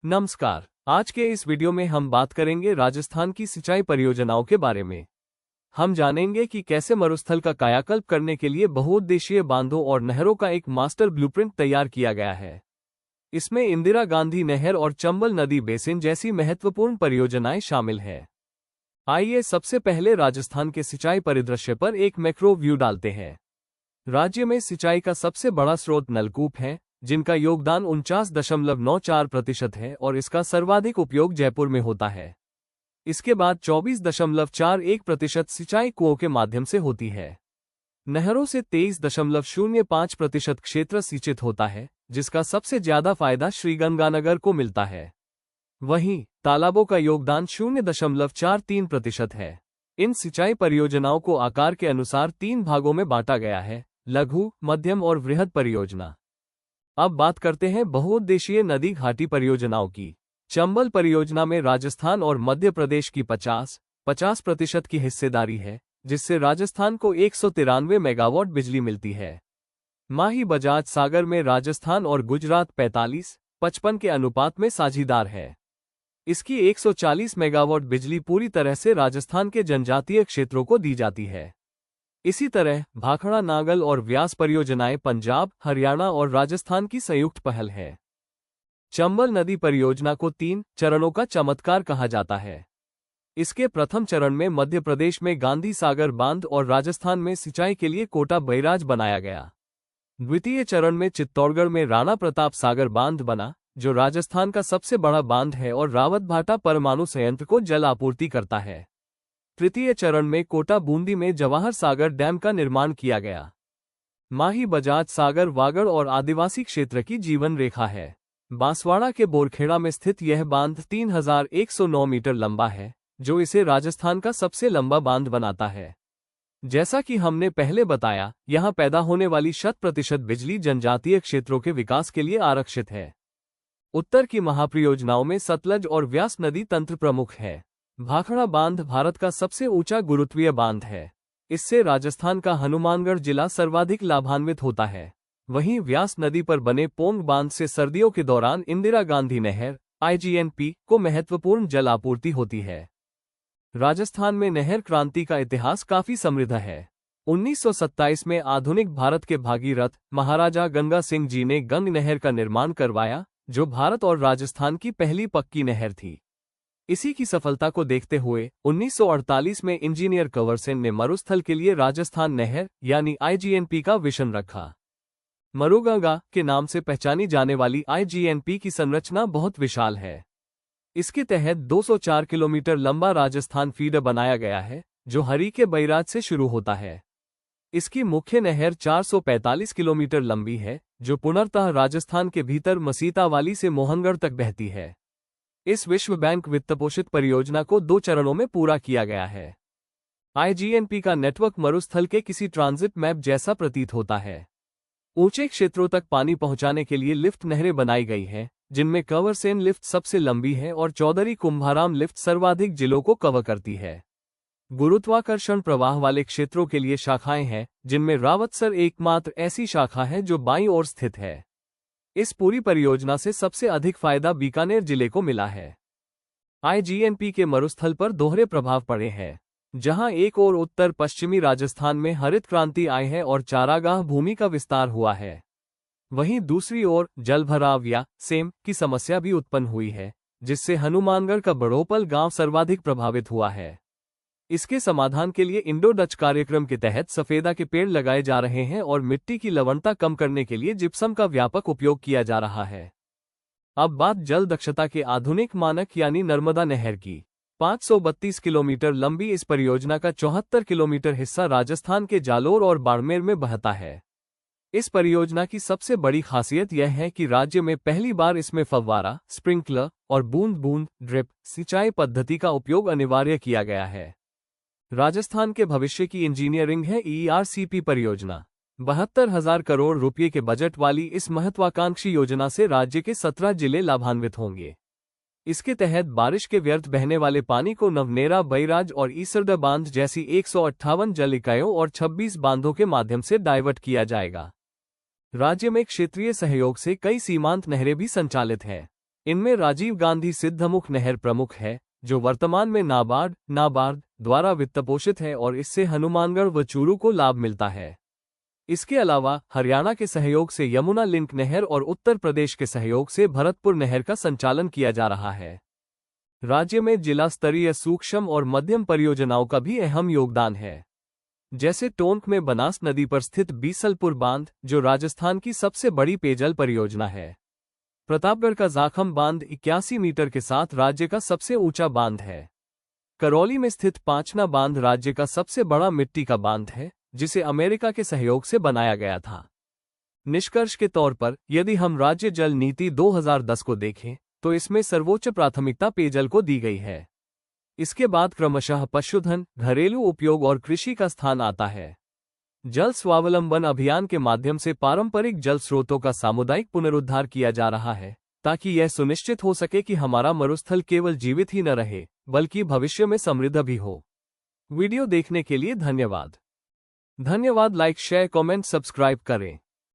नमस्कार। आज के इस वीडियो में हम बात करेंगे राजस्थान की सिंचाई परियोजनाओं के बारे में। हम जानेंगे कि कैसे मरुस्थल का कायाकल्प करने के लिए बहुउद्देशीय बांधों और नहरों का एक मास्टर ब्लूप्रिंट तैयार किया गया है। इसमें इंदिरा गांधी नहर और चंबल नदी बेसिन जैसी महत्वपूर्ण परियोजनाएं शामिल हैं। आइए सबसे पहले राजस्थान के सिंचाई परिदृश्य पर एक मैक्रो व्यू डालते हैं। राज्य में सिंचाई का सबसे बड़ा स्रोत नलकूप है, जिनका योगदान 49.94% है और इसका सर्वाधिक उपयोग जयपुर में होता है। इसके बाद 24.41% सिंचाई कुओं के माध्यम से होती है। नहरों से 23.05% क्षेत्र सिंचित होता है, जिसका सबसे ज्यादा फायदा श्रीगंगानगर को मिलता है। वहीं तालाबों का योगदान 0.43% है। इन सिंचाई परियोजनाओं को आकार के अनुसार 3 भागों में बांटा गया है: लघु, मध्यम और वृहद परियोजना। अब बात करते हैं बहुउद्देशीय नदी घाटी परियोजनाओं की। चंबल परियोजना में राजस्थान और मध्य प्रदेश की 50% की हिस्सेदारी है, जिससे राजस्थान को 193 मेगावाट बिजली मिलती है। माही बजाज सागर में राजस्थान और गुजरात 45-55 के अनुपात में साझीदार है। इसकी 140 मेगावाट बिजली पूरी तरह से राजस्थान के जनजातीय क्षेत्रों को दी जाती है। इसी तरह भाखड़ा नागल और व्यास परियोजनाएं पंजाब, हरियाणा और राजस्थान की संयुक्त पहल है। चंबल नदी परियोजना को 3 चरणों का चमत्कार कहा जाता है। इसके प्रथम चरण में मध्य प्रदेश में गांधी सागर बांध और राजस्थान में सिंचाई के लिए कोटा बैराज बनाया गया। द्वितीय चरण में चित्तौड़गढ़ में राणा प्रताप सागर बांध बना, जो राजस्थान का सबसे बड़ा बांध है और रावतभाटा परमाणु संयंत्र को जल आपूर्ति करता है। तृतीय चरण में कोटा बूंदी में जवाहर सागर डैम का निर्माण किया गया। माही बजाज सागर वागड़ और आदिवासी क्षेत्र की जीवन रेखा है। बांसवाड़ा के बोरखेड़ा में स्थित यह बांध 3109 मीटर लंबा है, जो इसे राजस्थान का सबसे लंबा बांध बनाता है। जैसा कि हमने पहले बताया, यहां पैदा होने वाली 100% बिजली जनजातीय क्षेत्रों के विकास के लिए आरक्षित है। उत्तर की महापरियोजनाओं में सतलज और व्यास नदी तंत्र प्रमुख है। भाखड़ा बांध भारत का सबसे ऊंचा गुरुत्वीय बांध है। इससे राजस्थान का हनुमानगढ़ जिला सर्वाधिक लाभान्वित होता है। वहीं व्यास नदी पर बने पोंग बांध से सर्दियों के दौरान इंदिरा गांधी नहर (IGNP) को महत्वपूर्ण जल आपूर्ति होती है। राजस्थान में नहर क्रांति का इतिहास काफी समृद्ध है। 1927 में आधुनिक भारत के भागीरथ महाराजा गंगा सिंह जी ने गंग नहर का निर्माण करवाया, जो भारत और राजस्थान की पहली पक्की नहर थी। इसी की सफलता को देखते हुए 1948 में इंजीनियर कंवरसेन ने मरुस्थल के लिए राजस्थान नहर यानी IGNP का विजन रखा। मरुगंगा के नाम से पहचानी जाने वाली IGNP की संरचना बहुत विशाल है। इसके तहत 204 किलोमीटर लंबा राजस्थान फीडर बनाया गया है, जो हरी के बैराज से शुरू होता है। इसकी मुख्य नहर 445 किलोमीटर लंबी है, जो पुनर्तः राजस्थान के भीतर मसीतावाली से मोहनगढ़ तक बहती है। इस विश्व बैंक वित्तपोषित परियोजना को 2 चरणों में पूरा किया गया है। IGNP का नेटवर्क मरुस्थल के किसी ट्रांजिट मैप जैसा प्रतीत होता है। ऊंचे क्षेत्रों तक पानी पहुंचाने के लिए लिफ्ट नहरें बनाई गई हैं, जिनमें कंवरसेन लिफ्ट सबसे लंबी है और चौधरी कुंभाराम लिफ्ट सर्वाधिक जिलों को कवर करती है। गुरुत्वाकर्षण प्रवाह वाले क्षेत्रों के लिए शाखाएं हैं, जिनमें रावतसर एकमात्र ऐसी शाखा है जो बाईं ओर स्थित है। इस पूरी परियोजना से सबसे अधिक फायदा बीकानेर जिले को मिला है। IGNP के मरुस्थल पर दोहरे प्रभाव पड़े हैं, जहां एक ओर उत्तर पश्चिमी राजस्थान में हरित क्रांति आई है और चारागाह भूमि का विस्तार हुआ है। वहीं दूसरी ओर जलभराव या सेम की समस्या भी उत्पन्न हुई है, जिससे हनुमानगढ़ का बड़ोपल गांव सर्वाधिक प्रभावित हुआ है। इसके समाधान के लिए इंडो डच कार्यक्रम के तहत सफेदा के पेड़ लगाए जा रहे हैं और मिट्टी की लवणता कम करने के लिए जिप्सम का व्यापक उपयोग किया जा रहा है। अब बात जल दक्षता के आधुनिक मानक यानी नर्मदा नहर की। 532 किलोमीटर लंबी इस परियोजना का 74 किलोमीटर हिस्सा राजस्थान के जालोर और बाड़मेर में बहता है। इस परियोजना की सबसे बड़ी खासियत यह है कि राज्य में पहली बार इसमें फव्वारा, स्प्रिंकलर और बूंद बूंद ड्रिप सिंचाई पद्धति का उपयोग अनिवार्य किया गया है। राजस्थान के भविष्य की इंजीनियरिंग है ERCP परियोजना। 72,000 करोड़ रुपये के बजट वाली इस महत्वाकांक्षी योजना से राज्य के 17 जिले लाभान्वित होंगे। इसके तहत बारिश के व्यर्थ बहने वाले पानी को नवनेरा बैराज और ईसरडा बांध जैसी 158 जल इकाइयों और 26 बांधों के माध्यम से डाइवर्ट किया जाएगा। राज्य में क्षेत्रीय सहयोग से कई सीमांत नहरें भी संचालित हैं। इनमें राजीव गांधी सिद्धमुख नहर प्रमुख है, जो वर्तमान में नाबार्ड द्वारा वित्तपोषित है और इससे हनुमानगढ़ व चूरू को लाभ मिलता है। इसके अलावा हरियाणा के सहयोग से यमुना लिंक नहर और उत्तर प्रदेश के सहयोग से भरतपुर नहर का संचालन किया जा रहा है। राज्य में जिला स्तरीय सूक्ष्म और मध्यम परियोजनाओं का भी अहम योगदान है, जैसे टोंक में बनास नदी पर स्थित बीसलपुर बांध, जो राजस्थान की सबसे बड़ी पेयजल परियोजना है। प्रतापगढ़ का जाखम बांध 81 मीटर के साथ राज्य का सबसे ऊंचा बांध है। करौली में स्थित पांचना बांध राज्य का सबसे बड़ा मिट्टी का बांध है, जिसे अमेरिका के सहयोग से बनाया गया था। निष्कर्ष के तौर पर यदि हम राज्य जल नीति 2010 को देखें तो इसमें सर्वोच्च प्राथमिकता पेयजल को दी गई है। इसके बाद क्रमशः पशुधन, घरेलू उपयोग और कृषि का स्थान आता है। जल स्वावलंबन अभियान के माध्यम से पारंपरिक जल स्रोतों का सामुदायिक पुनरुद्धार किया जा रहा है, ताकि यह सुनिश्चित हो सके कि हमारा मरुस्थल केवल जीवित ही न रहे, बल्कि भविष्य में समृद्ध भी हो। वीडियो देखने के लिए धन्यवाद। लाइक, शेयर, कमेंट, सब्सक्राइब करें।